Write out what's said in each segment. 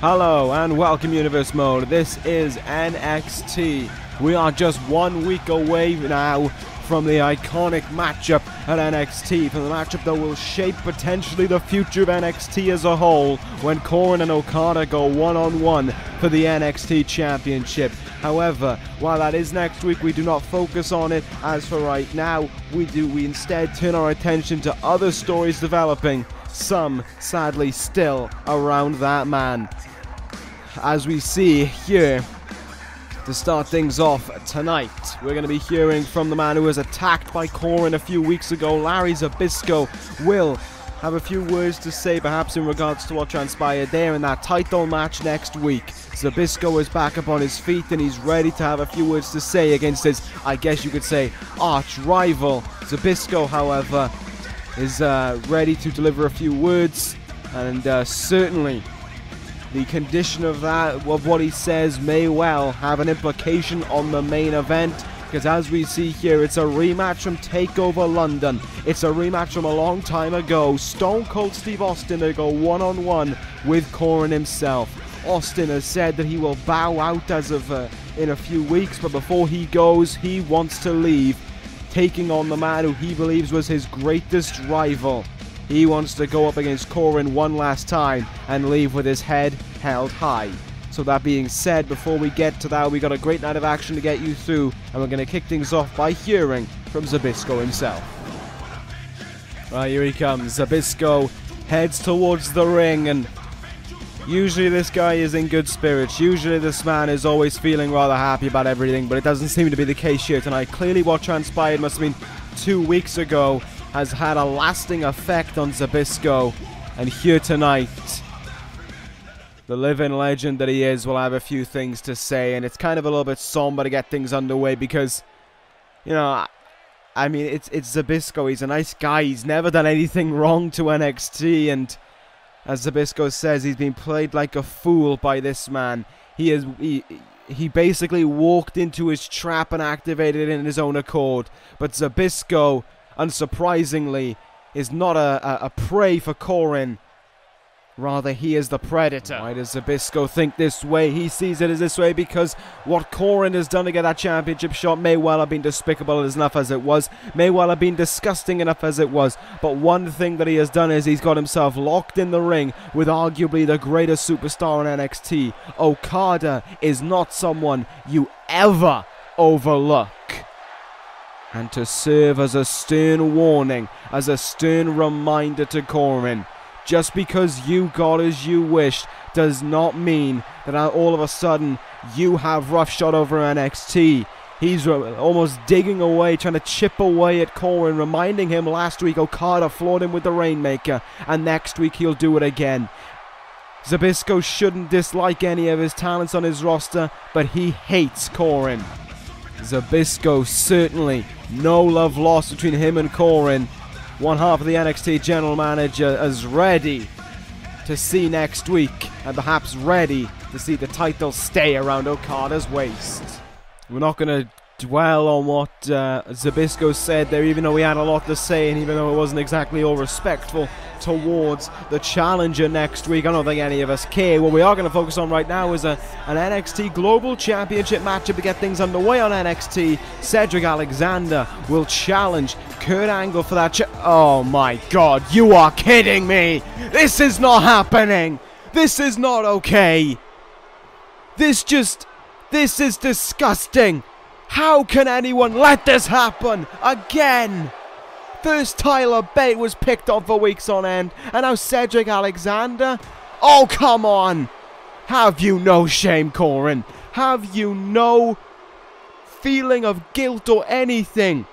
Hello and welcome Universe Mode. This is NXT. We are just 1 week away now from the iconic matchup at NXT, from the matchup that will shape potentially the future of NXT as a whole, when Coren and Okada go one-on-one for the NXT Championship. However, while that is next week, we do not focus on it as for right now. We instead turn our attention to other stories developing, some sadly still around that man. As we see here, to start things off tonight, we're going to be hearing from the man who was attacked by Coren a few weeks ago. Larry Zbyszko will have a few words to say, perhaps in regards to what transpired there in that title match next week. Zbyszko is back up on his feet and he's ready to have a few words to say against his, I guess you could say, arch rival. Zbyszko, however, is ready to deliver a few words, and certainly the condition of what he says may well have an implication on the main event, because as we see here, it's a rematch from TakeOver London. It's a rematch from a long time ago. Stone Cold Steve Austin to go one-on-one with Coren himself. Austin has said that he will bow out as of in a few weeks, but before he goes, he wants to leave, taking on the man who he believes was his greatest rival. He wants to go up against Coren one last time and leave with his head held high. So that being said, before we get to that, we got a great night of action to get you through, and we're going to kick things off by hearing from Zbyszko himself. Right, here he comes. Zbyszko heads towards the ring, and usually this guy is in good spirits. Usually this man is always feeling rather happy about everything, but it doesn't seem to be the case here tonight. Clearly what transpired must have been 2 weeks ago has had a lasting effect on Zbyszko, and here tonight, the living legend that he is will have a few things to say, and it's kind of a little bit somber to get things underway because, you know, I mean, it's Zbyszko. He's a nice guy. He's never done anything wrong to NXT, and as Zbyszko says, he's been played like a fool by this man. He basically walked into his trap and activated it in his own accord, but Zbyszko, unsurprisingly, is not a prey for Coren. Rather, he is the predator. Why does Zbyszko think this way? He sees it as this way because what Coren has done to get that championship shot may well have been despicable enough as it was, may well have been disgusting enough as it was, but one thing that he has done is he's got himself locked in the ring with arguably the greatest superstar in NXT. Okada is not someone you ever overlook. And to serve as a stern warning, as a stern reminder to Coren, just because you got as you wished does not mean that all of a sudden you have roughshod over NXT. He's almost digging away, trying to chip away at Coren, reminding him last week Okada floored him with the Rainmaker, and next week he'll do it again. Zbyszko shouldn't dislike any of his talents on his roster, but he hates Coren. Zbyszko, certainly no love lost between him and Coren. One half of the NXT general manager is ready to see next week, and perhaps ready to see the title stay around Okada's waist. We're not going to dwell on what Zbyszko said there, even though he had a lot to say, and even though it wasn't exactly all respectful towards the challenger next week. I don't think any of us care. What we are going to focus on right now is an NXT Global Championship matchup to get things underway on NXT. Cedric Alexander will challenge Kurt Angle for that oh my god, you are kidding me! This is not happening! This is not okay! This is disgusting! How can anyone let this happen again? First Tyler Bate was picked on for weeks on end, and now Cedric Alexander? Oh, come on! Have you no shame, Coren? Have you no feeling of guilt or anything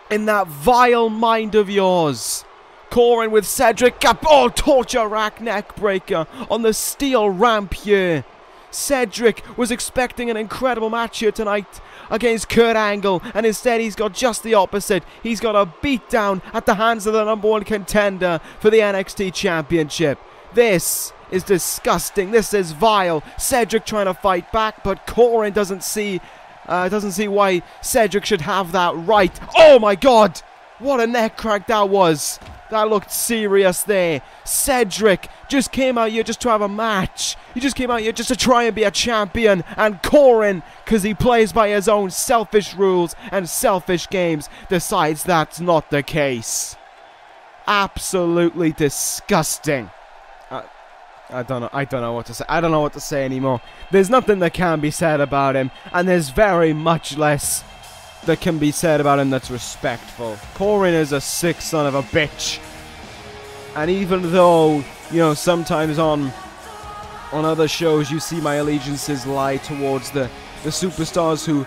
in that vile mind of yours? Coren with Cedric up, oh, torture rack neck breaker on the steel ramp here. Cedric was expecting an incredible match here tonight against Kurt Angle, and instead he's got just the opposite. He's got a beatdown at the hands of the #1 contender for the NXT Championship. This is disgusting. This is vile. Cedric trying to fight back, but Coren doesn't see why Cedric should have that right. Oh my god! What a neck crack that was. That looked serious there. Cedric just came out here just to have a match. He just came out here just to try and be a champion. And Coren, because he plays by his own selfish rules and selfish games, decides that's not the case. Absolutely disgusting. I don't know what to say. I don't know what to say anymore. There's nothing that can be said about him, and there's very much less that can be said about him that's respectful. Coren is a sick son of a bitch. And even though, you know, sometimes on other shows you see my allegiances lie towards the superstars who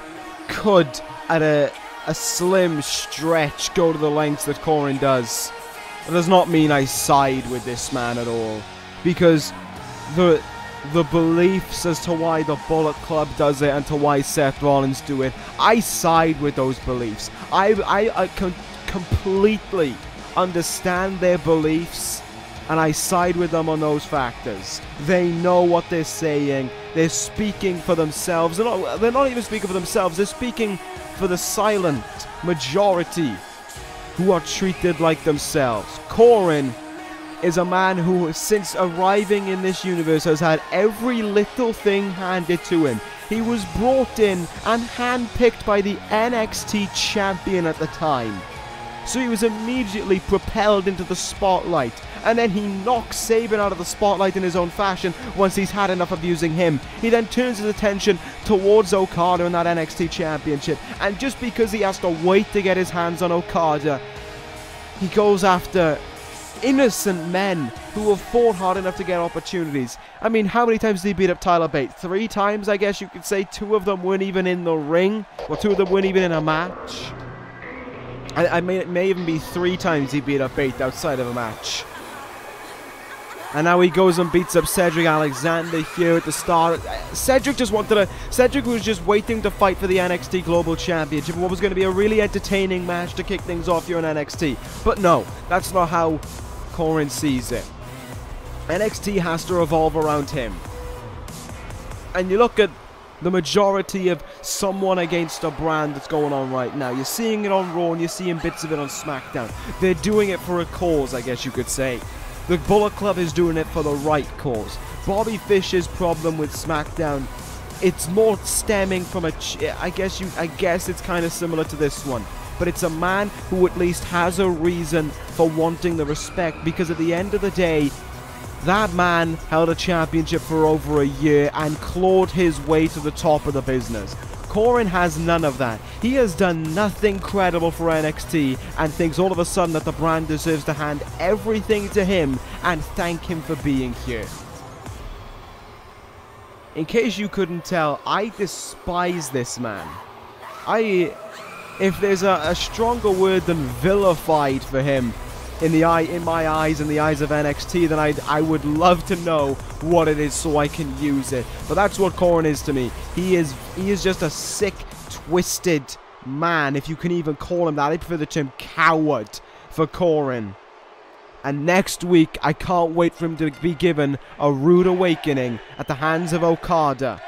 could, at a slim stretch, go to the lengths that Coren does, it does not mean I side with this man at all. Because the beliefs as to why the Bullet Club does it and to why Seth Rollins do it, I side with those beliefs. I completely understand their beliefs, and I side with them on those factors. They know what they're saying. They're speaking for themselves. They're not even speaking for themselves. They're speaking for the silent majority who are treated like themselves. Coren is a man who, since arriving in this universe, has had every little thing handed to him. He was brought in and handpicked by the NXT champion at the time. So he was immediately propelled into the spotlight. And then he knocks Sabin out of the spotlight in his own fashion once he's had enough of using him. He then turns his attention towards Okada in that NXT championship. And just because he has to wait to get his hands on Okada, he goes after innocent men who have fought hard enough to get opportunities. I mean, how many times did he beat up Tyler Bate? 3 times, I guess you could say. 2 of them weren't even in the ring. Well, 2 of them weren't even in a match. It may even be 3 times he beat up Bate outside of a match. And now he goes and beats up Cedric Alexander here at the start. Cedric was just waiting to fight for the NXT Global Championship, what was going to be a really entertaining match to kick things off here in NXT. But no, that's not how Coren sees it. NXT has to revolve around him. And you look at the majority of someone against a brand that's going on right now. You're seeing it on Raw and you're seeing bits of it on SmackDown. They're doing it for a cause, I guess you could say. The Bullet Club is doing it for the right cause. Bobby Fish's problem with SmackDown, it's more stemming from I guess it's kind of similar to this one. But it's a man who at least has a reason for wanting the respect, because at the end of the day, that man held a championship for over a year and clawed his way to the top of the business. Coren has none of that. He has done nothing credible for NXT and thinks all of a sudden that the brand deserves to hand everything to him and thank him for being here. In case you couldn't tell, I despise this man. If there's a stronger word than vilified for him in my eyes, in the eyes of NXT, then I would love to know what it is so I can use it. But that's what Coren is to me. He is just a sick, twisted man, if you can even call him that. I prefer the term coward for Coren. And next week, I can't wait for him to be given a rude awakening at the hands of Okada.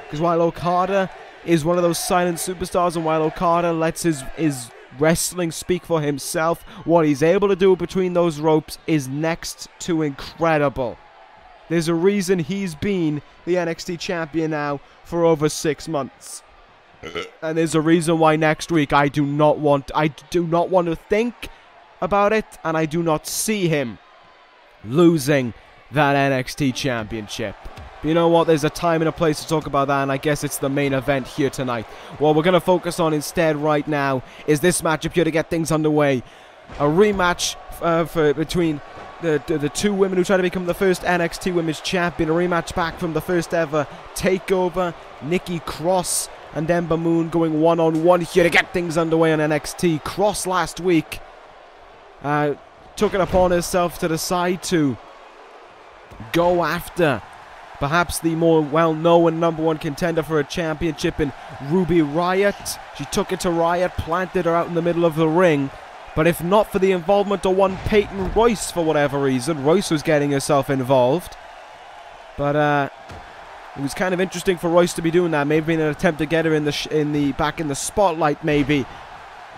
Because while Okada is one of those silent superstars, and while Okada lets his wrestling speak for himself, what he's able to do between those ropes is next to incredible. There's a reason he's been the NXT champion now for over 6 months. And there's a reason why next week I do not want to think about it, and I do not see him losing that NXT championship. But you know what, there's a time and a place to talk about that, and I guess it's the main event here tonight. What we're going to focus on instead right now is this matchup here to get things underway. A rematch between the 2 women who try to become the first NXT Women's Champion. A rematch back from the first ever TakeOver. Nikki Cross and Ember Moon going one-on-one here to get things underway on NXT. Cross last week took it upon herself to decide to go after perhaps the more well-known #1 contender for a championship in Ruby Riott. She took it to Riott, planted her out in the middle of the ring. But if not for the involvement of one Peyton Royce for whatever reason, Royce was getting herself involved. But it was kind of interesting for Royce to be doing that. Maybe in an attempt to get her back in the spotlight, maybe.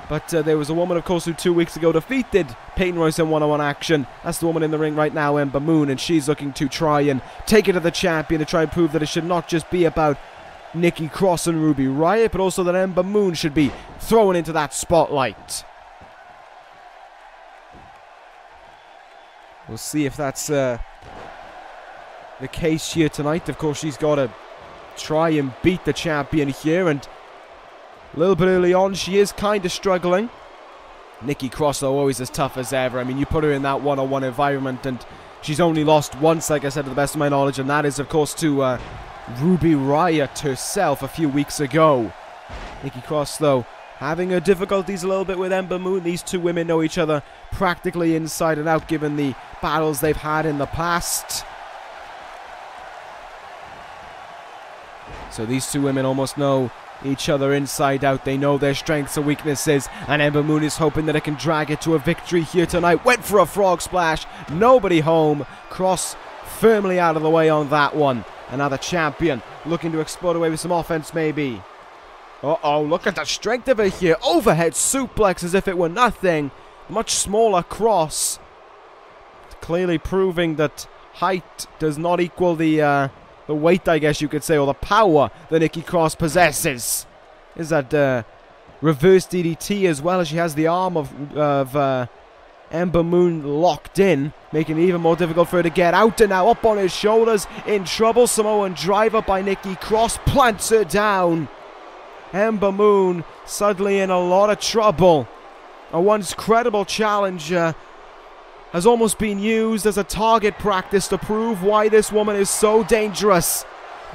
But there was a woman, of course, who 2 weeks ago defeated Peyton Royce in one-on-one action. That's the woman in the ring right now, Ember Moon, and she's looking to try and take it to the champion to try and prove that it should not just be about Nikki Cross and Ruby Riott, but also that Ember Moon should be thrown into that spotlight. We'll see if that's the case here tonight. Of course, she's got to try and beat the champion here, and a little bit early on, she is kind of struggling. Nikki Cross, though, always as tough as ever. I mean, you put her in that one-on-one environment, and she's only lost once, like I said, to the best of my knowledge, and that is, of course, to Ruby Riott herself a few weeks ago. Nikki Cross, though, having her difficulties a little bit with Ember Moon. These two women know each other practically inside and out, given the battles they've had in the past. So these two women almost know each other inside out. They know their strengths and weaknesses, and Ember Moon is hoping that it can drag it to a victory here tonight. Went for a frog splash, nobody home. Cross firmly out of the way on that one. Another champion looking to explode away with some offense, maybe. Uh-oh, look at the strength of it here. Overhead suplex as if it were nothing. Much smaller Cross. Clearly proving that height does not equal the weight, I guess you could say, or the power that Nikki Cross possesses. Is that reverse DDT as well, as she has the arm of Ember Moon locked in, making it even more difficult for her to get out. And now up on his shoulders, in trouble. Samoan driver by Nikki Cross, plants her down. Ember Moon suddenly in a lot of trouble. A once credible challenger has almost been used as a target practice to prove why this woman is so dangerous.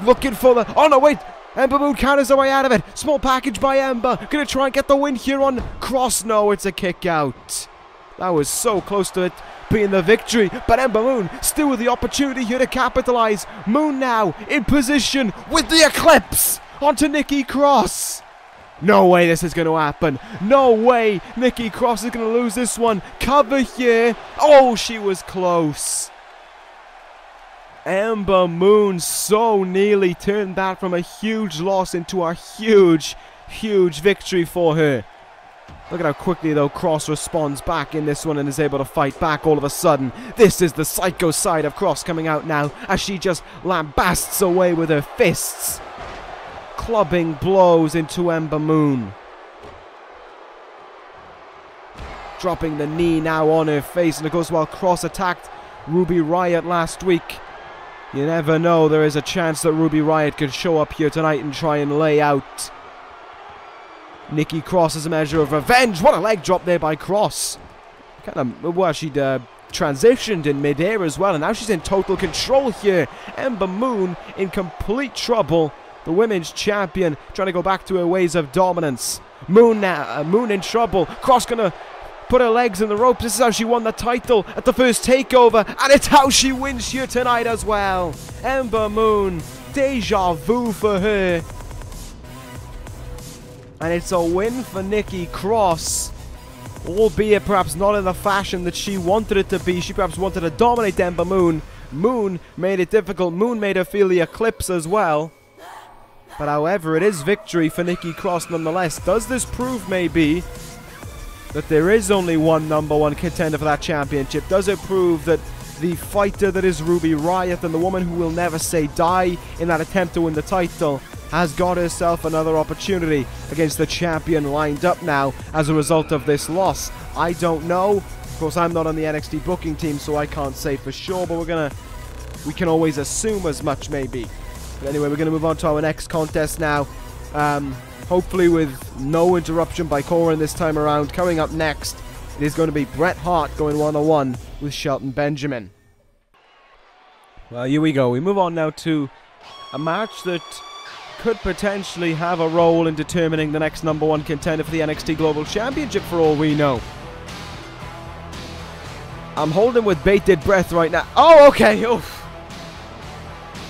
Looking for the... Oh no, wait! Ember Moon counters her way out of it. Small package by Ember. Gonna try and get the win here on Cross. No, it's a kick out. That was so close to it being the victory. But Ember Moon still with the opportunity here to capitalize. Moon now in position with the Eclipse onto Nikki Cross. No way this is going to happen. No way Nikki Cross is going to lose this one. Cover here. Oh, she was close. Ember Moon so nearly turned that from a huge loss into a huge, huge victory for her. Look at how quickly, though, Cross responds back in this one and is able to fight back all of a sudden. This is the psycho side of Cross coming out now as she just lambasts away with her fists. Clubbing blows into Ember Moon. Dropping the knee now on her face. And of course, while Cross attacked Ruby Riott last week, you never know, there is a chance that Ruby Riott could show up here tonight and try and lay out Nikki Cross as a measure of revenge. What a leg drop there by Cross. Kind of, well, she'd transitioned in midair as well, and now she's in total control here. Ember Moon in complete trouble. The women's champion trying to go back to her ways of dominance. Moon now, Moon in trouble. Cross gonna put her legs in the ropes. This is how she won the title at the first takeover, and it's how she wins here tonight as well. Ember Moon, deja vu for her. And it's a win for Nikki Cross, albeit perhaps not in the fashion that she wanted it to be. She perhaps wanted to dominate Ember Moon. Moon made it difficult. Moon made her feel the Eclipse as well. But however, it is victory for Nikki Cross nonetheless. Does this prove maybe that there is only one #1 contender for that championship? Does it prove that the fighter that is Ruby Riott and the woman who will never say die in that attempt to win the title has got herself another opportunity against the champion lined up now as a result of this loss? I don't know. Of course, I'm not on the NXT booking team, so I can't say for sure, but we can always assume as much maybe. But anyway, we're going to move on to our next contest now. Hopefully with no interruption by Coren this time around. Coming up next, it is going to be Bret Hart going one-on-one with Shelton Benjamin. Well, here we go. We move on now to a match that could potentially have a role in determining the next #1 contender for the NXT Global Championship for all we know. I'm holding with bated breath right now. Oh, okay. Oof.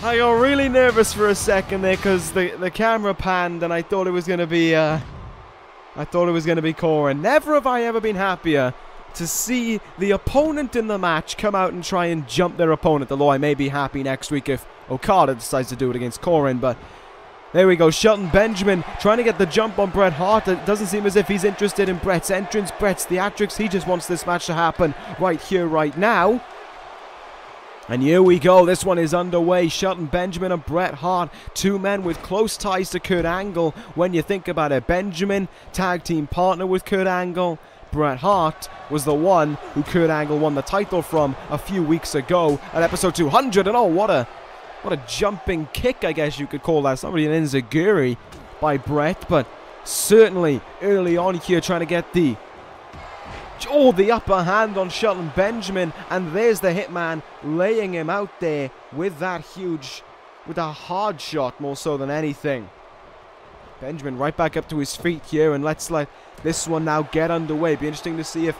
I got really nervous for a second there because the camera panned and I thought it was going to be Coren. Never have I ever been happier to see the opponent in the match come out and try and jump their opponent, although I may be happy next week if Okada decides to do it against Coren. But There we go, Shelton Benjamin trying to get the jump on Bret Hart. It doesn't seem as if he's interested in Bret's entrance, Bret's theatrics. He just wants this match to happen right here, right now. And here we go, this one is underway. Shelton Benjamin and Bret Hart, two men with close ties to Kurt Angle. When you think about it, Benjamin, tag team partner with Kurt Angle. Bret Hart was the one who Kurt Angle won the title from a few weeks ago at episode 200. And oh, what a jumping kick, I guess you could call that. Somebody an enziguri by Bret, but certainly early on here trying to get the upper hand on Shelton Benjamin. And there's the Hitman laying him out there with that with a hard shot more so than anything. Benjamin right back up to his feet here, and let's let this one now get underway. Be interesting to see if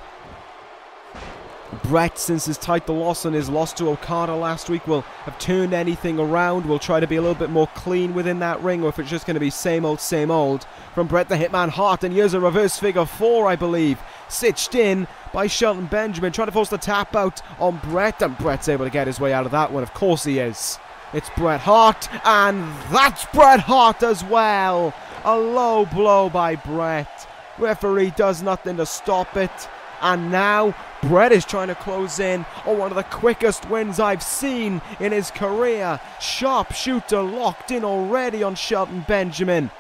Bret, since his title loss and his loss to Okada last week, will have turned anything around, will try to be a little bit more clean within that ring, or if it's just going to be same old from Bret the Hitman Hart. And here's a reverse figure 4, I believe, stitched in by Shelton Benjamin, trying to force the tap out on Bret, and Bret's able to get his way out of that one. Of course he is. It's Bret Hart, and that's Bret Hart as well. A low blow by Bret. Referee does nothing to stop it. And now Bret is trying to close in on one of the quickest wins I've seen in his career. Sharpshooter locked in already on Shelton Benjamin.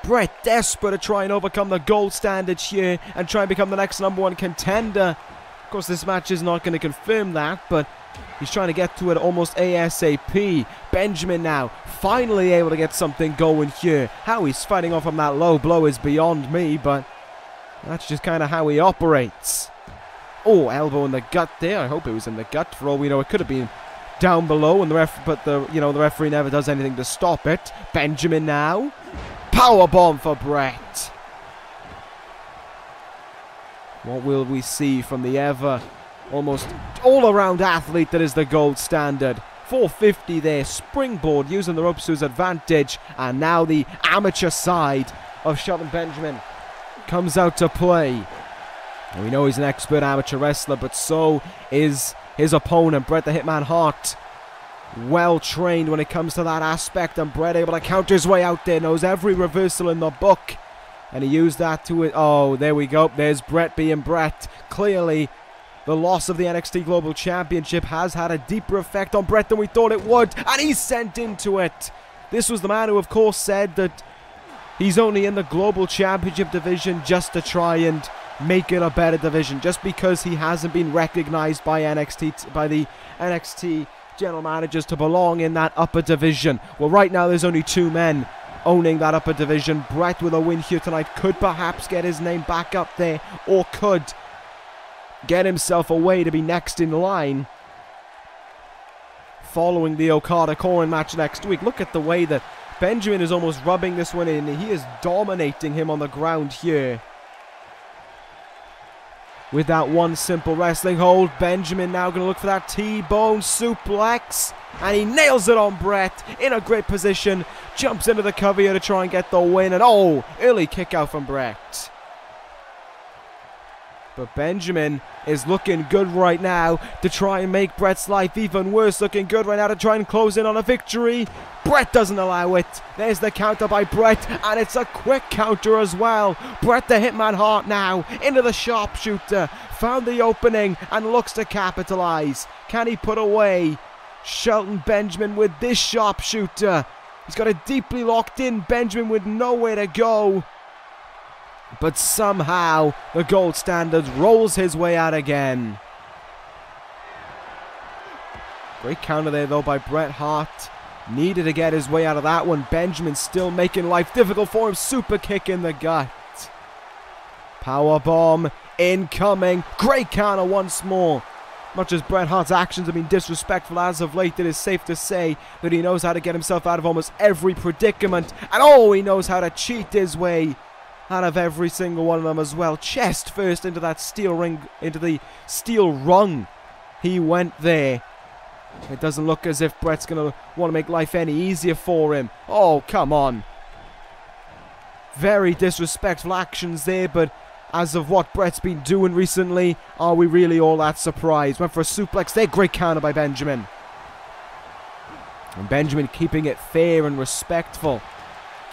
Bret desperate to try and overcome the gold standard here and try and become the next #1 contender. Of course, this match is not going to confirm that, but he's trying to get to it almost ASAP. Benjamin now finally able to get something going here. How he's fighting off from that low blow is beyond me, but that's just kind of how he operates. Oh, elbow in the gut there. I hope it was in the gut. For all we know, it could have been down below, and the referee never does anything to stop it. Benjamin now, powerbomb for Bret. What will we see from the ever almost all-around athlete that is the gold standard? 450 there, springboard, using the ropes to his advantage, and now the amateur side of Shelton Benjamin comes out to play. And we know he's an expert amateur wrestler, but so is his opponent, Bret the Hitman Hart. Well trained when it comes to that aspect, and Bret able to counter his way out there, knows every reversal in the book, and he used that to it. Oh, there we go. There's Bret being Bret. Clearly, the loss of the NXT Global Championship has had a deeper effect on Bret than we thought it would, and he's sent into it. This was the man who, of course, said that he's only in the Global Championship division just to try and make it a better division, just because he hasn't been recognized by the NXT general managers to belong in that upper division. Well, right now there's only two men owning that upper division. Bret, with a win here tonight, could perhaps get his name back up there, or could get himself a way to be next in line following the Okada-Coren match next week. Look at the way that Benjamin is almost rubbing this one in. He is dominating him on the ground here. With that one simple wrestling hold, Benjamin now going to look for that T-bone suplex. And he nails it on Bret in a great position. Jumps into the cover here to try and get the win. And oh, early kick out from Bret. But Benjamin is looking good right now to try and make Bret's life even worse. Looking good right now to try and close in on a victory. Bret doesn't allow it. There's the counter by Bret, and it's a quick counter as well. Bret the Hitman Hart now into the sharpshooter. Found the opening and looks to capitalize. Can he put away Shelton Benjamin with this sharpshooter? He's got a deeply locked in Benjamin with nowhere to go. But somehow the gold standard rolls his way out again. Great counter there though by Bret Hart. Needed to get his way out of that one. Benjamin still making life difficult for him. Super kick in the gut. Powerbomb incoming. Great counter once more. Much as Bret Hart's actions have been disrespectful as of late, it is safe to say that he knows how to get himself out of almost every predicament. And oh, he knows how to cheat his way out of every single one of them as well. Chest first into that steel ring, into the steel rung. He went there. It doesn't look as if Bret's going to want to make life any easier for him. Oh, come on. Very disrespectful actions there, but as of what Bret's been doing recently, are we really all that surprised? Went for a suplex there. Great counter by Benjamin. And Benjamin keeping it fair and respectful,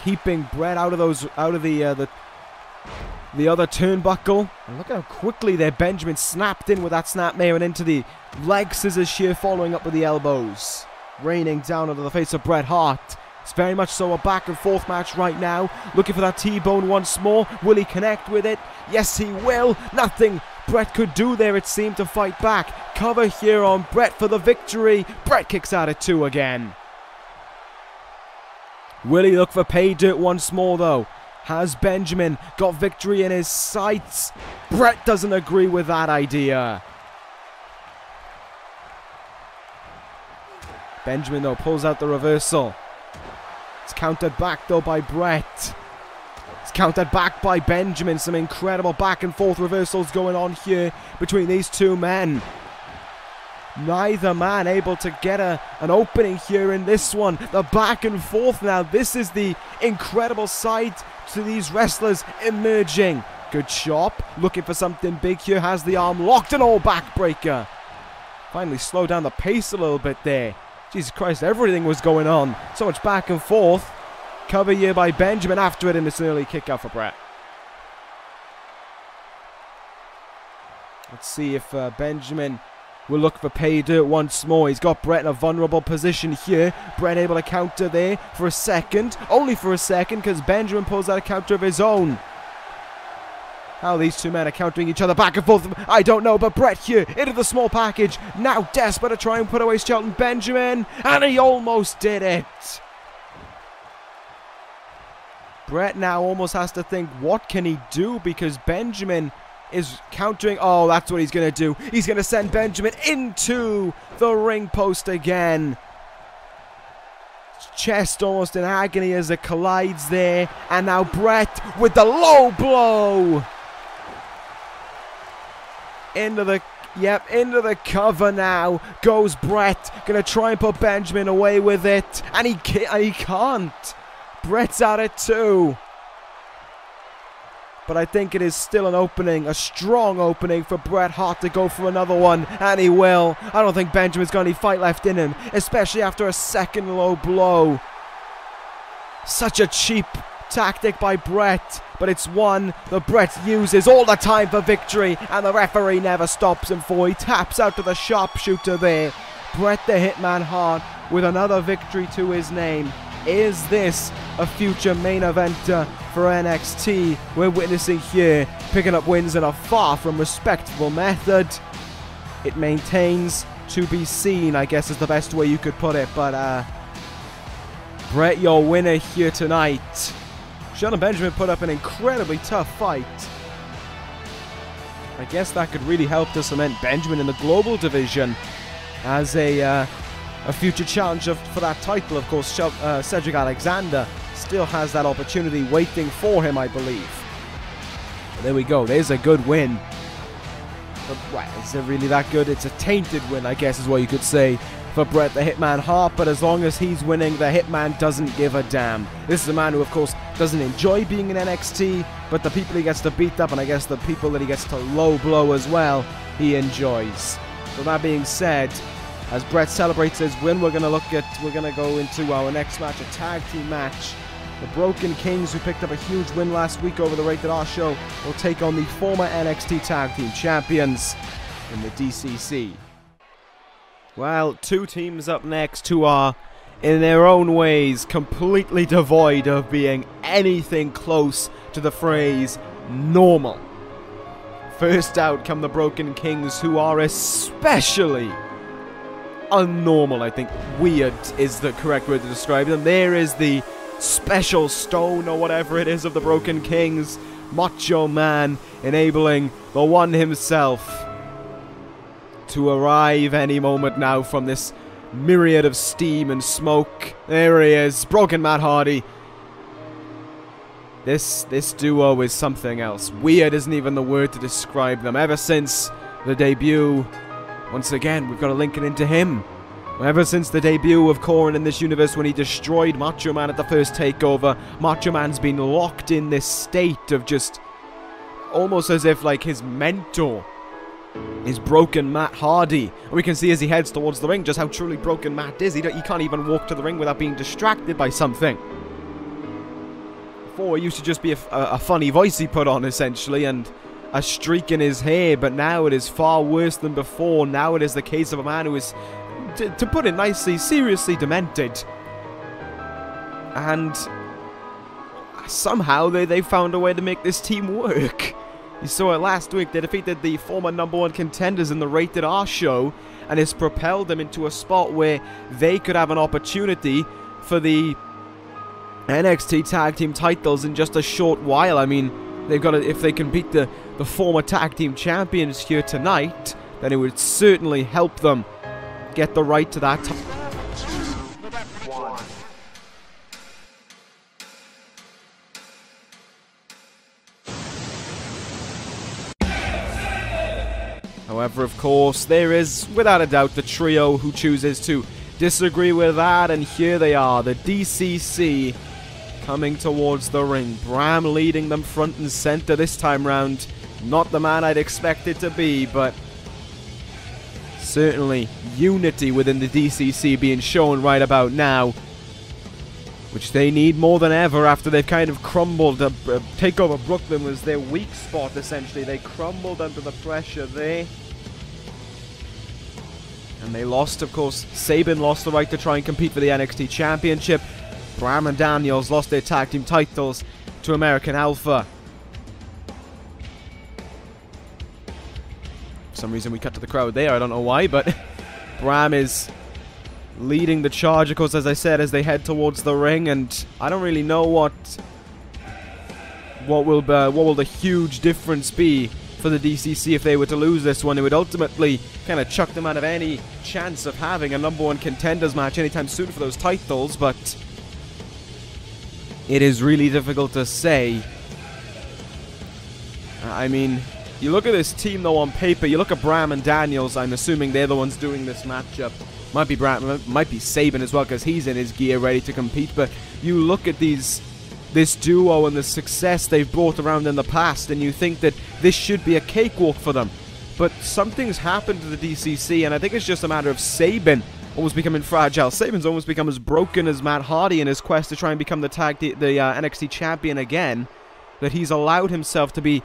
keeping Bret out of the other turnbuckle. And look how quickly there Benjamin snapped in with that snapmare and into the leg scissors shear, following up with the elbows, raining down onto the face of Bret Hart. It's very much so a back and forth match right now. Looking for that T-bone once more. Will he connect with it? Yes, he will. Nothing Bret could do there, it seemed, to fight back. Cover here on Bret for the victory. Bret kicks out at 2 again. Will he look for pay dirt once more though? Has Benjamin got victory in his sights? Bret doesn't agree with that idea. Benjamin though pulls out the reversal. It's countered back though by Bret. It's countered back by Benjamin. Some incredible back and forth reversals going on here between these two men. Neither man able to get an opening here in this one. The back and forth now. This is the incredible side to these wrestlers emerging. Good chop. Looking for something big here. Has the arm locked. An old backbreaker. Finally slow down the pace a little bit there. Jesus Christ, everything was going on. So much back and forth. Cover here by Benjamin after it, and it's an early kick out for Bret. Let's see if Benjamin will look for pay dirt once more. He's got Bret in a vulnerable position here. Bret able to counter there for a second. Only for a second, because Benjamin pulls out a counter of his own. How these two men are countering each other back and forth, I don't know, but Bret here into the small package. Now desperate to try and put away Shelton Benjamin, and he almost did it. Bret now almost has to think, what can he do? Because Benjamin is countering. Oh, that's what he's going to do. He's going to send Benjamin into the ring post again. Chest almost in agony as it collides there. And now Bret with the low blow. Into the cover now goes Bret. Going to try and put Benjamin away with it. And he can't. Bret's out at 2. But I think it is still an opening, a strong opening for Bret Hart to go for another one. And he will. I don't think Benjamin's got any fight left in him, especially after a second low blow. Such a cheap tactic by Bret, but it's one that Bret uses all the time for victory, and the referee never stops him for. He taps out to the sharpshooter there. Bret the Hitman Hart with another victory to his name. Is this a future main eventer for NXT? We're witnessing here, picking up wins in a far from respectable method. It maintains to be seen, I guess is the best way you could put it, but Bret, your winner here tonight. Shelton Benjamin put up an incredibly tough fight. I guess that could really help to cement Benjamin in the global division as a future challenger for that title. Of course, Cedric Alexander still has that opportunity waiting for him, I believe. But there we go. There's a good win. But well, is it really that good? It's a tainted win, I guess is what you could say, for Bret the Hitman Hart. But as long as he's winning, the Hitman doesn't give a damn. This is a man who, of course, doesn't enjoy being in NXT, but the people he gets to beat up, and I guess the people that he gets to low blow as well, he enjoys. So that being said, as Bret celebrates his win, we're going to go into our next match, a tag team match. The Broken Kings, who picked up a huge win last week over the Rated R show, will take on the former NXT Tag Team Champions in the D.C.C. Well, two teams up next who are, in their own ways, completely devoid of being anything close to the phrase normal. First out come the Broken Kings, who are especially unnormal. I think weird is the correct word to describe them. There is the special stone or whatever it is of the Broken Kings, Macho Man, enabling the one himself to arrive any moment now from this myriad of steam and smoke. There he is, Broken Matt Hardy. This duo is something else. Weird isn't even the word to describe them. Ever since the debut, once again, we've got to link it into him. Ever since the debut of Coren in this universe, when he destroyed Macho Man at the first takeover, Macho Man's been locked in this state of just almost as if like his mentor is broken Matt Hardy. And we can see as he heads towards the ring just how truly broken Matt is. He can't even walk to the ring without being distracted by something. Before, it used to just be a funny voice he put on, essentially, and a streak in his hair, but now it is far worse than before. Now it is the case of a man who is, to put it nicely, seriously demented. And somehow they found a way to make this team work. You saw it last week. They defeated the former #1 contenders in the Rated R show, and it's propelled them into a spot where they could have an opportunity for the NXT Tag Team titles in just a short while. I mean, they've got to, if they can beat the former Tag Team champions here tonight, then it would certainly help them get the right to that title. However, of course, there is, without a doubt, the trio who chooses to disagree with that, and here they are, the D.C.C. coming towards the ring. Bram leading them front and center this time round. Not the man I'd expect it to be, but certainly unity within the D.C.C. being shown right about now, which they need more than ever after they've kind of crumbled. Takeover Brooklyn was their weak spot, essentially. They crumbled under the pressure there. And they lost, of course. Sabin lost the right to try and compete for the NXT Championship. Bram and Daniels lost their tag team titles to American Alpha. For some reason we cut to the crowd there, I don't know why, but Bram is leading the charge, of course, as I said, as they head towards the ring, and I don't really know what will the huge difference be for the D.C.C. if they were to lose this one. It would ultimately kind of chuck them out of any chance of having a #1 contenders match anytime soon for those titles, but it is really difficult to say. I mean, you look at this team though on paper, you look at Bram and Daniels, I'm assuming they're the ones doing this matchup. Might be Bram, might be Sabin as well, because he's in his gear ready to compete, but you look at this duo and the success they've brought around in the past, and you think that this should be a cakewalk for them. But something's happened to the D.C.C, and I think it's just a matter of Sabin almost becoming fragile. Sabin's almost become as broken as Matt Hardy in his quest to try and become the NXT champion again, that he's allowed himself to be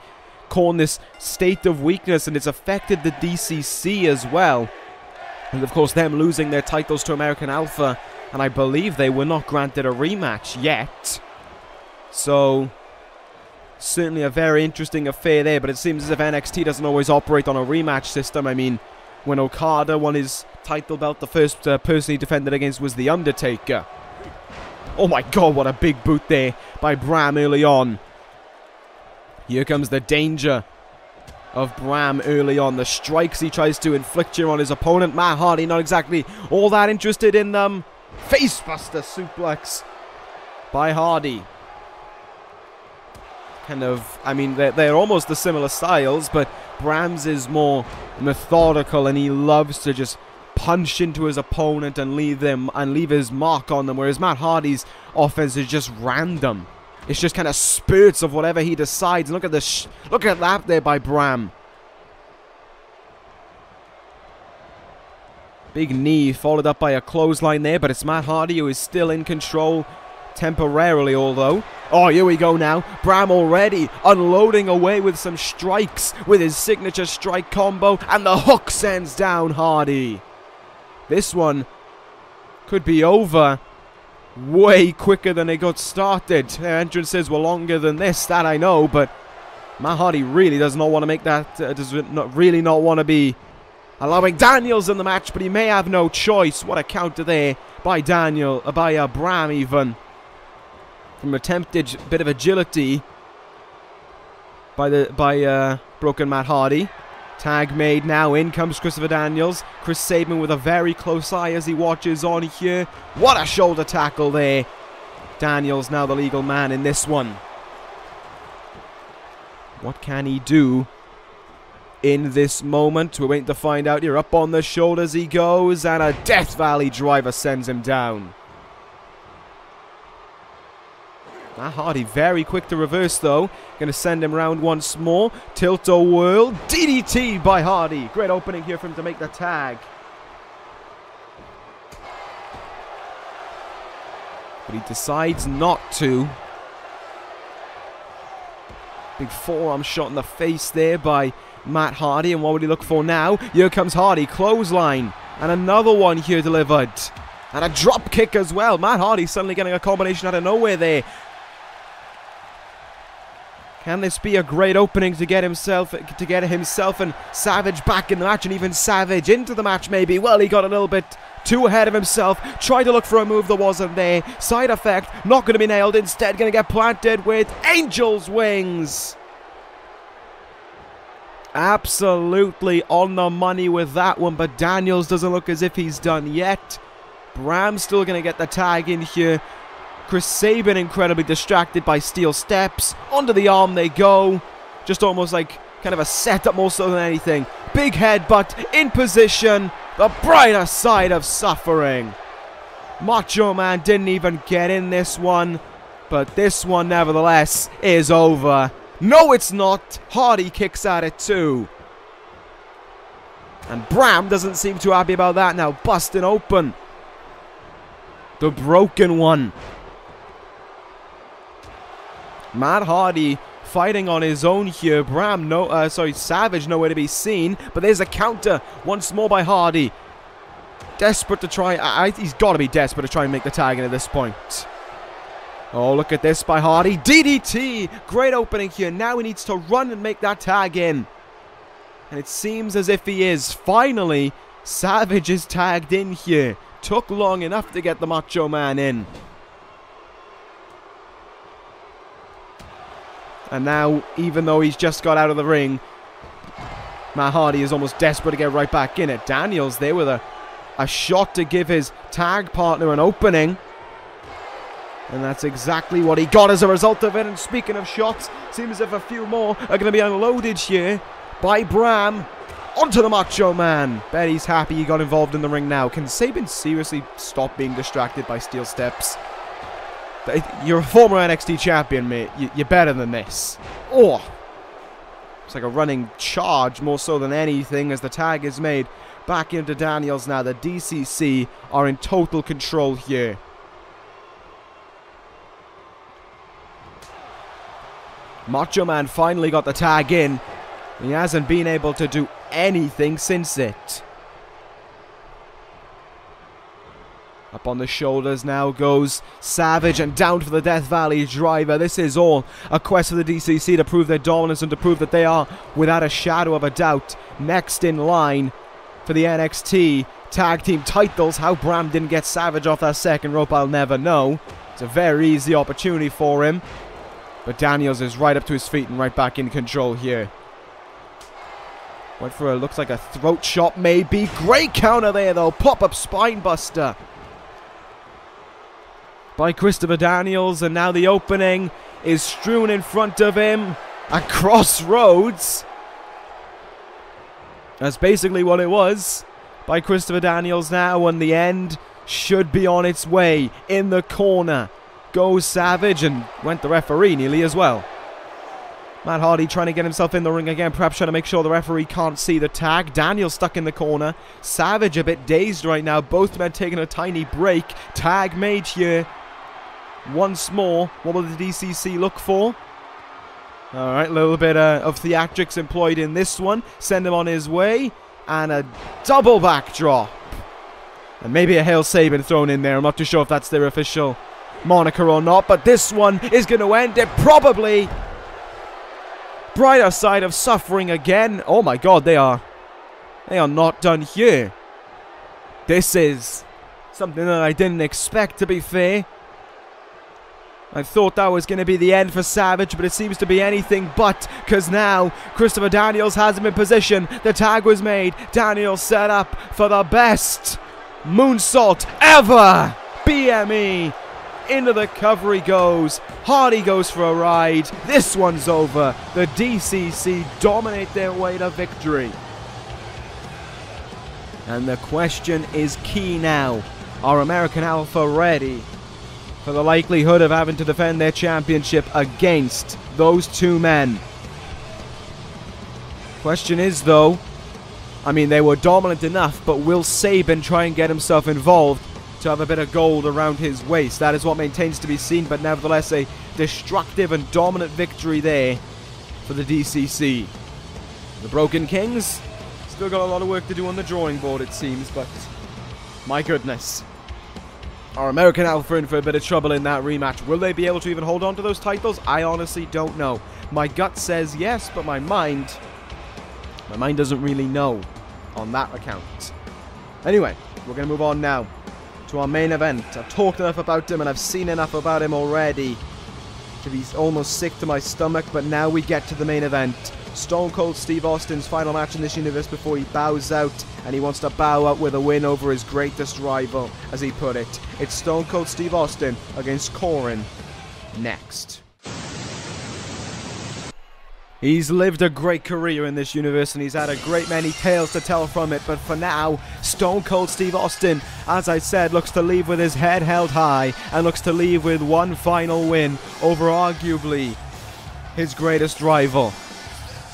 caught in this state of weakness, and it's affected the D.C.C as well. And of course, them losing their titles to American Alpha, and I believe they were not granted a rematch yet. So, certainly a very interesting affair there, but it seems as if NXT doesn't always operate on a rematch system. I mean, when Okada won his title belt, the first person he defended against was The Undertaker. Oh my god, what a big boot there by Bram early on. Here comes the danger of Bram early on. The strikes he tries to inflict here on his opponent. Matt Hardy not exactly all that interested in them. Facebuster suplex by Hardy. Kind of, I mean, they're almost the similar styles, but Bram's is more methodical, and he loves to just punch into his opponent and leave his mark on them, whereas Matt Hardy's offense is just random. It's just kind of spurts of whatever he decides. And look at look at that there by Bram. Big knee followed up by a clothesline there, but it's Matt Hardy who is still in control temporarily, although. Oh, here we go now. Bram already unloading away with some strikes with his signature strike combo, and the hook sends down Hardy. This one could be over way quicker than it got started. Their entrances were longer than this, that I know, but Matt Hardy really does not want to make that, does really not want to be allowing Daniels in the match, but he may have no choice. What a counter there by Bram even. From attempted bit of agility by broken Matt Hardy. Tag made now. In comes Christopher Daniels. Chris Sabin with a very close eye as he watches on here. What a shoulder tackle there. Daniels now the legal man in this one. What can he do in this moment? We're waiting to find out here. Up on the shoulders he goes, and a Death Valley driver sends him down. Hardy very quick to reverse though. Going to send him round once more. Tilt-a-whirl. DDT by Hardy. Great opening here for him to make the tag. But he decides not to. Big forearm shot in the face there by Matt Hardy. And what would he look for now? Here comes Hardy. Clothesline. And another one here delivered. And a drop kick as well. Matt Hardy suddenly getting a combination out of nowhere there. Can this be a great opening to get himself and Savage back in the match, and even Savage into the match maybe? Well, he got a little bit too ahead of himself. Tried to look for a move that wasn't there. Side effect, not going to be nailed. Instead, going to get planted with Angel's Wings. Absolutely on the money with that one, but Daniels doesn't look as if he's done yet. Bram's still going to get the tag in here. Chris Sabin incredibly distracted by steel steps. Onto the arm they go. Just almost like kind of a setup more so than anything. Big headbutt in position. The brighter side of suffering. Macho Man didn't even get in this one. But this one nevertheless is over. No, it's not. Hardy kicks at it too. And Bram doesn't seem too happy about that now. Busting open. The broken one. Matt Hardy fighting on his own here. Savage nowhere to be seen. But there's a counter once more by Hardy. Desperate to try. He's got to be desperate to try and make the tag in at this point. Oh, look at this by Hardy. DDT. Great opening here. Now he needs to run and make that tag in. And it seems as if he is. Finally, Savage is tagged in here. Took long enough to get the Macho Man in. And now, even though he's just got out of the ring, Matt Hardy is almost desperate to get right back in it. Daniels there with a shot to give his tag partner an opening. And that's exactly what he got as a result of it. And speaking of shots, seems as if a few more are going to be unloaded here by Bram. Onto the Macho Man. Bet he's happy he got involved in the ring now. Can Sabin seriously stop being distracted by steel steps? You're a former NXT champion, mate. You're better than this. Oh! It's like a running charge more so than anything as the tag is made back into Daniels now. The D.C.C are in total control here. Macho Man finally got the tag in. He hasn't been able to do anything since it. Up on the shoulders now goes Savage and down for the Death Valley driver. This is all a quest for the D.C.C to prove their dominance and to prove that they are, without a shadow of a doubt, next in line for the NXT Tag Team titles. How Bram didn't get Savage off that second rope, I'll never know. It's a very easy opportunity for him. But Daniels is right up to his feet and right back in control here. Went for a, looks like a throat shot maybe. Great counter there though. Pop-up spine buster by Christopher Daniels, and now the opening is strewn in front of him. A crossroads. That's basically what it was by Christopher Daniels now, and the end should be on its way. In the corner goes Savage, and went the referee nearly as well. Matt Hardy trying to get himself in the ring again, perhaps trying to make sure the referee can't see the tag. Daniels stuck in the corner. Savage a bit dazed right now. Both men taking a tiny break. Tag made here. Once more, what will the D.C.C look for? Alright, a little bit of theatrics employed in this one. Send him on his way. And a double backdrop. And maybe a Hail Sabin thrown in there. I'm not too sure if that's their official moniker or not. But this one is going to end it probably. Brighter side of suffering again. Oh my god, they are not done here. This is something that I didn't expect, to be fair. I thought that was going to be the end for Savage, but it seems to be anything but, because now Christopher Daniels has him in position. The tag was made. Daniels set up for the best moonsault ever. BME. Into the cover he goes. Hardy goes for a ride. This one's over. The D.C.C dominate their way to victory. And the question is key now. Are American Alpha ready for the likelihood of having to defend their championship against those two men. Question is, though, I mean, they were dominant enough, but will Sabin try and get himself involved to have a bit of gold around his waist? That is what maintains to be seen, but nevertheless a destructive and dominant victory there for the D.C.C. The Broken Kings still got a lot of work to do on the drawing board, it seems, but my goodness. Our American Alpha in for a bit of trouble in that rematch. Will they be able to even hold on to those titles? I honestly don't know. My gut says yes, but my mind doesn't really know on that account. Anyway, we're going to move on now to our main event. I've talked enough about him and I've seen enough about him already to be almost sick to my stomach, but now we get to the main event. Stone Cold Steve Austin's final match in this universe before he bows out, and he wants to bow out with a win over his greatest rival, as he put it. It's Stone Cold Steve Austin against Coren next. He's lived a great career in this universe and he's had a great many tales to tell from it, but for now, Stone Cold Steve Austin, as I said, looks to leave with his head held high and looks to leave with one final win over arguably his greatest rival.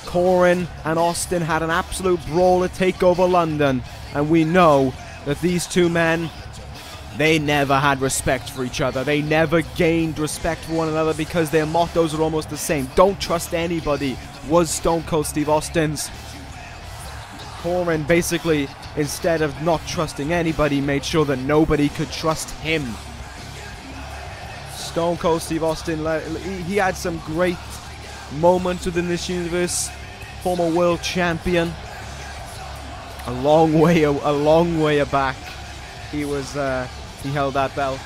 Coren and Austin had an absolute brawl at TakeOver London, and we know that these two men, they never had respect for each other. They never gained respect for one another because their mottos are almost the same. Don't trust anybody was Stone Cold Steve Austin's. Coren basically, instead of not trusting anybody, made sure that nobody could trust him. Stone Cold Steve Austin, he had some great moments within this universe. Former world champion. A long way back. He was, he held that belt.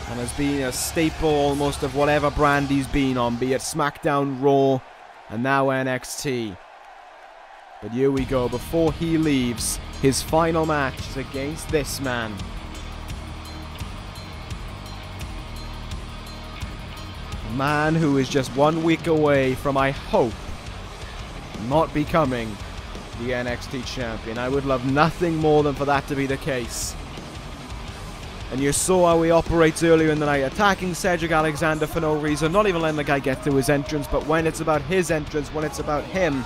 And has been a staple almost of whatever brand he's been on, be it SmackDown, Raw, and now NXT. But here we go, before he leaves, his final match is against this man. A man who is just 1 week away from, I hope, not becoming the NXT champion. I would love nothing more than for that to be the case. And you saw how he operates earlier in the night, attacking Cedric Alexander for no reason, not even letting the guy get to his entrance, but when it's about his entrance, when it's about him,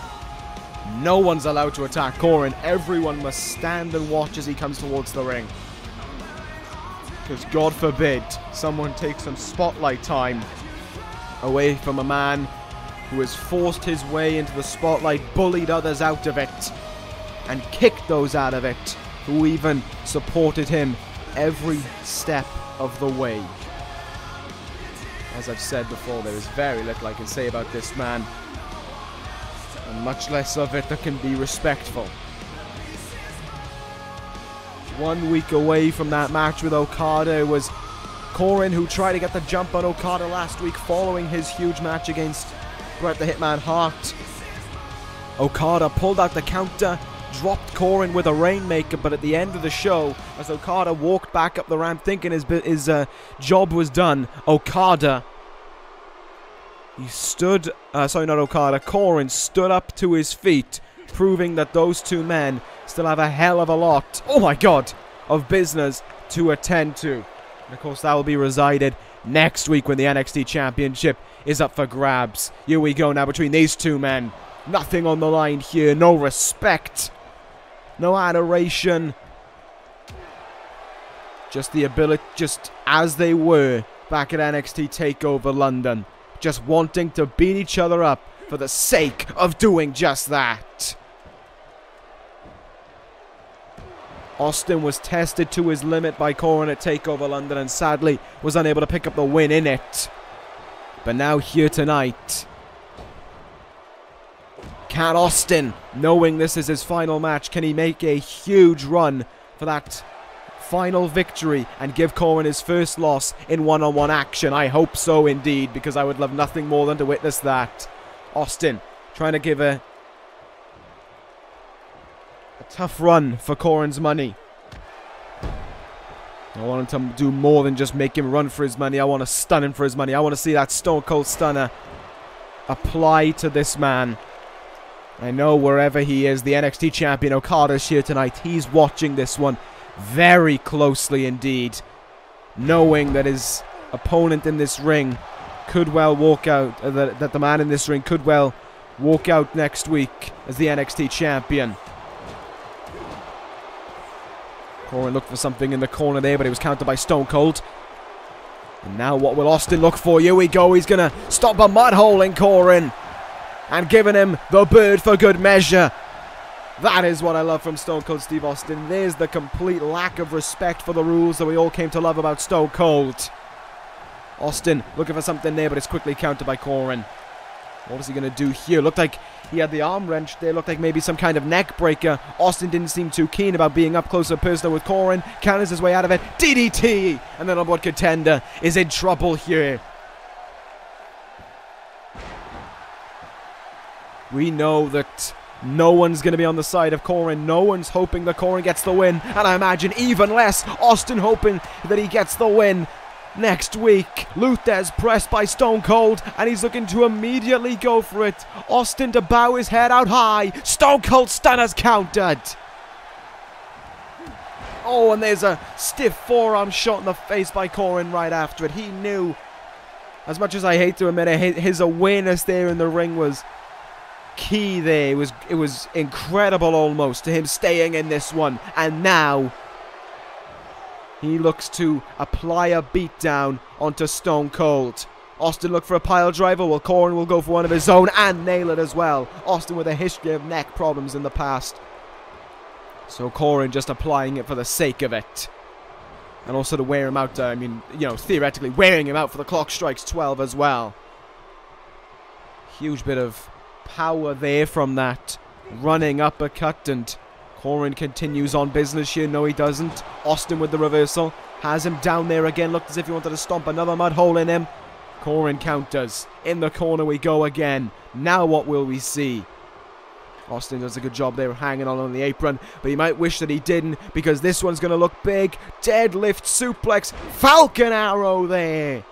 no one's allowed to attack Coren. Everyone must stand and watch as he comes towards the ring. Because God forbid someone takes some spotlight time away from a man who has forced his way into the spotlight, bullied others out of it, and kicked those out of it, who even supported him every step of the way. As I've said before, there is very little I can say about this man, and much less of it that can be respectful. 1 week away from that match with Okada, it was Coren who tried to get the jump on Okada last week following his huge match against Bret the Hitman Hart. Okada pulled out the counter, dropped Coren with a Rainmaker, but at the end of the show, as Okada walked back up the ramp thinking his job was done, Coren stood up to his feet, proving that those two men still have a hell of a lot, oh my god, of business to attend to. And of course, that will be resided next week when the NXT Championship is up for grabs. Here we go now between these two men. Nothing on the line here. No respect. No adoration. Just the ability, just as they were back at NXT TakeOver London. Just wanting to beat each other up for the sake of doing just that. Austin was tested to his limit by Coren at TakeOver London and sadly was unable to pick up the win in it. But now here tonight, can Austin, knowing this is his final match, can he make a huge run for that final victory and give Coren his first loss in one-on-one action? I hope so indeed, because I would love nothing more than to witness that. Austin trying to give a tough run for Coren's money. I want him to do more than just make him run for his money. I want to stun him for his money. I want to see that Stone Cold Stunner apply to this man. I know wherever he is, the NXT champion Okada's here tonight. He's watching this one very closely indeed. knowing that his opponent in this ring could well walk out, that the man in this ring could well walk out next week as the NXT champion. Coren looked for something in the corner there, but he was countered by Stone Cold. And now what will Austin look for? Here we go. He's going to stop a mud hole in Coren and giving him the bird for good measure. That is what I love from Stone Cold Steve Austin. There's the complete lack of respect for the rules that we all came to love about Stone Cold. Austin looking for something there, but it's quickly countered by Coren. What is he going to do here? Looked like he had the arm wrench there. Looked like maybe some kind of neck breaker. Austin didn't seem too keen about being up close and personal with Coren. Counters his way out of it. DDT! And the number one contender is in trouble here. We know that no one's going to be on the side of Coren. No one's hoping that Coren gets the win. And I imagine even less Austin hoping that he gets the win. Next week, Luther's pressed by Stone Cold, and he's looking to immediately go for it. Austin to bow his head out high. Stone Cold Stunner's countered. Oh, and there's a stiff forearm shot in the face by Coren right after it. He knew, as much as I hate to admit it, his awareness there in the ring was key there. It was incredible almost to him staying in this one, and now he looks to apply a beatdown onto Stone Cold. Austin looked for a pile driver. Well, Coren will go for one of his own and nail it as well. Austin with a history of neck problems in the past. So Coren just applying it for the sake of it. And also to wear him out. I mean, you know, theoretically wearing him out for the clock strikes 12 as well. Huge bit of power there from that running uppercut, and Coren continues on business here. No, he doesn't. Austin with the reversal. Has him down there again. Looked as if he wanted to stomp another mud hole in him. Coren counters. In the corner we go again. Now what will we see? Austin does a good job there hanging on the apron, but he might wish that he didn't, because this one's going to look big. Deadlift suplex. Falcon arrow there.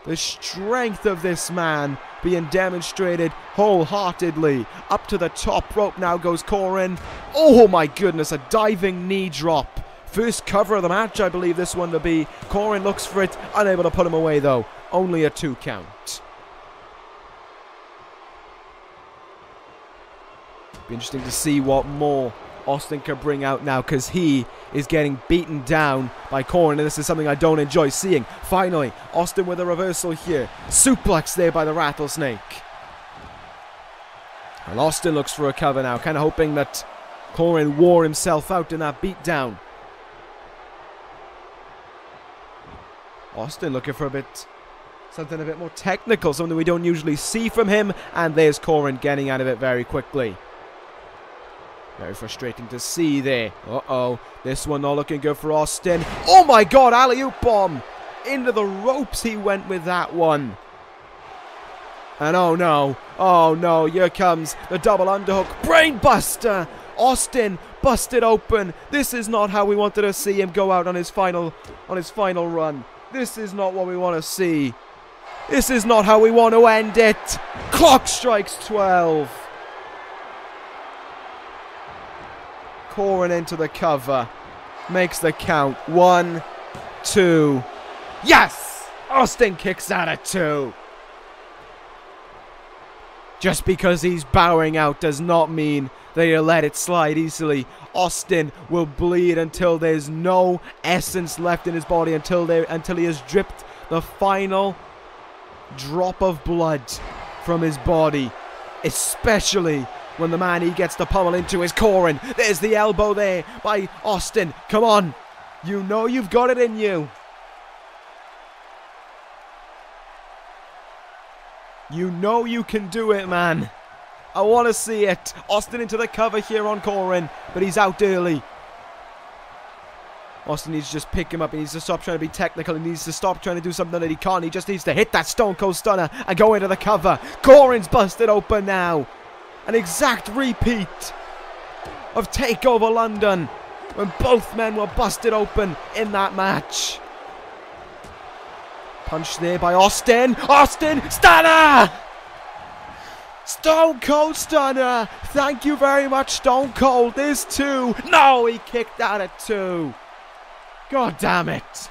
The strength of this man being demonstrated wholeheartedly. Up to the top rope now goes Coren. Oh my goodness, a diving knee drop. First cover of the match, I believe this one to be. Coren looks for it, unable to put him away though. Only a 2 count. Be interesting to see what more Austin can bring out now, because he is getting beaten down by Coren, and this is something I don't enjoy seeing. Finally, Austin with a reversal here. Suplex there by the Rattlesnake. And Austin looks for a cover now, kind of hoping that Coren wore himself out in that beatdown. Austin looking for something a bit more technical, something we don't usually see from him, and there's Coren getting out of it very quickly. Very frustrating to see there. Uh-oh. This one not looking good for Austin. Oh my god, alley-oop bomb! Into the ropes he went with that one. And oh no, here comes the double underhook. Brainbuster! Austin busted open. This is not how we wanted to see him go out on his final run. This is not what we want to see. This is not how we want to end it. Clock strikes 12. Coren into the cover. Makes the count. 1, 2. Yes! Austin kicks out at 2. Just because he's bowing out does not mean that he'll let it slide easily. Austin will bleed until there's no essence left in his body, until he has dripped the final drop of blood from his body. Especially when the man he gets the pummel into is Coren. There's the elbow there by Austin. Come on. You know you've got it in you. You know you can do it, man. I want to see it. Austin into the cover here on Coren, but he's out early. Austin needs to just pick him up. He needs to stop trying to be technical. He needs to stop trying to do something that he can't. He just needs to hit that Stone Cold Stunner and go into the cover. Coren's busted open now. An exact repeat of TakeOver London, when both men were busted open in that match. Punch there by Austin. Austin, Stunner! Stone Cold Stunner. Thank you very much, Stone Cold. There's 2. No, he kicked out at 2. God damn it.